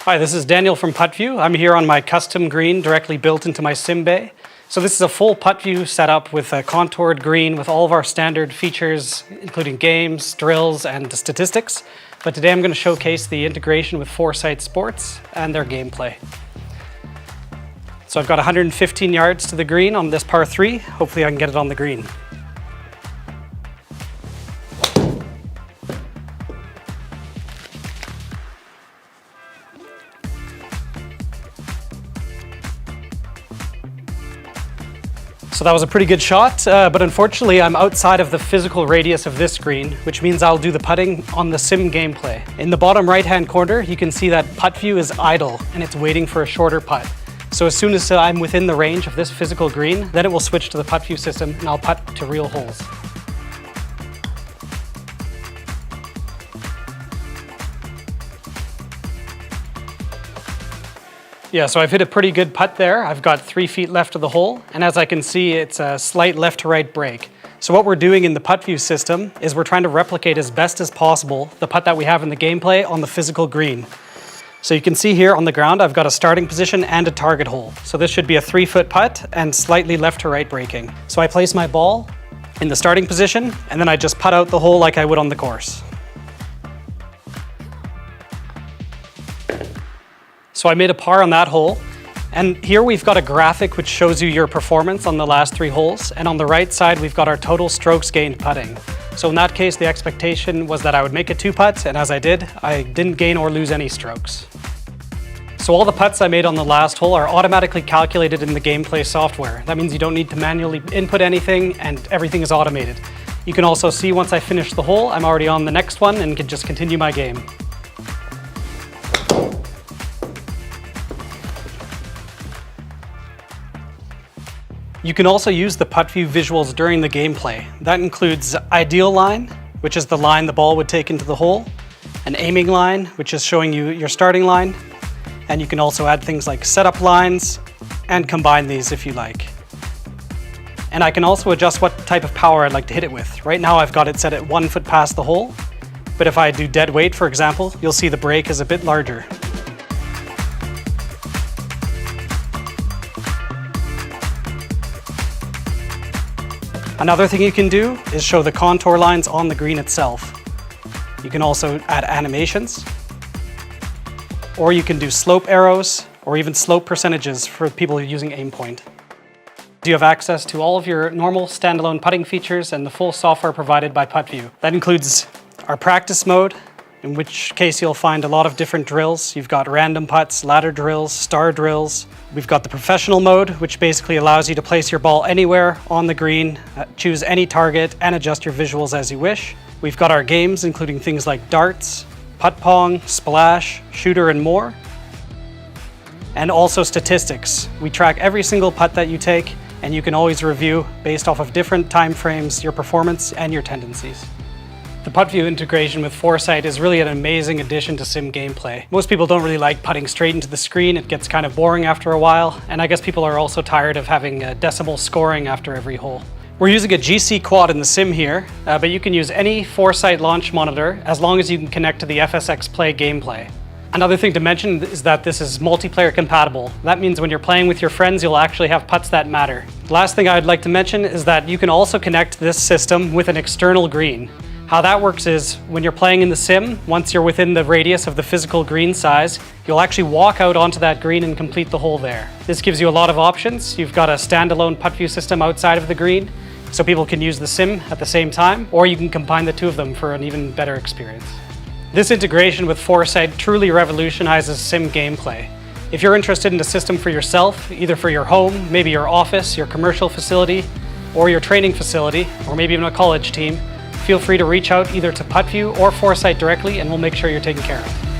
Hi, this is Daniel from PuttView. I'm here on my custom green directly built into my sim bay. So this is a full PuttView setup with a contoured green with all of our standard features, including games, drills, and statistics. But today I'm going to showcase the integration with Foresight Sports and their gameplay. So I've got 115 yards to the green on this par 3. Hopefully I can get it on the green. So that was a pretty good shot, but unfortunately I'm outside of the physical radius of this green, which means I'll do the putting on the sim gameplay. In the bottom right-hand corner, you can see that PuttView is idle and it's waiting for a shorter putt. So as soon as I'm within the range of this physical green, then it will switch to the PuttView system and I'll putt to real holes. Yeah, so I've hit a pretty good putt there. I've got 3 feet left of the hole, and as I can see, it's a slight left to right break. So what we're doing in the PuttView system is we're trying to replicate as best as possible the putt that we have in the gameplay on the physical green. So you can see here on the ground, I've got a starting position and a target hole. So this should be a 3-foot putt and slightly left to right breaking. So I place my ball in the starting position, and then I just putt out the hole like I would on the course. So I made a par on that hole, and here we've got a graphic which shows you your performance on the last 3 holes, and on the right side we've got our total strokes gained putting. So in that case the expectation was that I would make a 2 putts, and as I did, I didn't gain or lose any strokes. So all the putts I made on the last hole are automatically calculated in the gameplay software. That means you don't need to manually input anything and everything is automated. You can also see once I finish the hole, I'm already on the next one and can just continue my game. You can also use the PuttView visuals during the gameplay. That includes ideal line, which is the line the ball would take into the hole, an aiming line, which is showing you your starting line, and you can also add things like setup lines and combine these if you like. And I can also adjust what type of power I'd like to hit it with. Right now I've got it set at 1 foot past the hole, but if I do dead weight, for example, you'll see the break is a bit larger. Another thing you can do is show the contour lines on the green itself. You can also add animations, or you can do slope arrows, or even slope percentages for people using aim point. You have access to all of your normal standalone putting features and the full software provided by PuttView. That includes our practice mode, in which case you'll find a lot of different drills. You've got random putts, ladder drills, star drills. We've got the professional mode, which basically allows you to place your ball anywhere on the green, choose any target, and adjust your visuals as you wish. We've got our games, including things like darts, putt pong, splash, shooter, and more. And also statistics. We track every single putt that you take, and you can always review based off of different time frames, your performance, and your tendencies. The PuttView integration with Foresight is really an amazing addition to sim gameplay. Most people don't really like putting straight into the screen. It gets kind of boring after a while, and I guess people are also tired of having decimal scoring after every hole. We're using a GC quad in the sim here, but you can use any Foresight launch monitor as long as you can connect to the FSX Play gameplay. Another thing to mention is that this is multiplayer compatible. That means when you're playing with your friends, you'll actually have putts that matter. The last thing I'd like to mention is that you can also connect this system with an external green. How that works is when you're playing in the sim, once you're within the radius of the physical green size, you'll actually walk out onto that green and complete the hole there. This gives you a lot of options. You've got a standalone PuttView system outside of the green, so people can use the sim at the same time, or you can combine the two of them for an even better experience. This integration with Foresight truly revolutionizes sim gameplay. If you're interested in a system for yourself, either for your home, maybe your office, your commercial facility, or your training facility, or maybe even a college team, feel free to reach out either to PuttView or Foresight directly, and we'll make sure you're taken care of.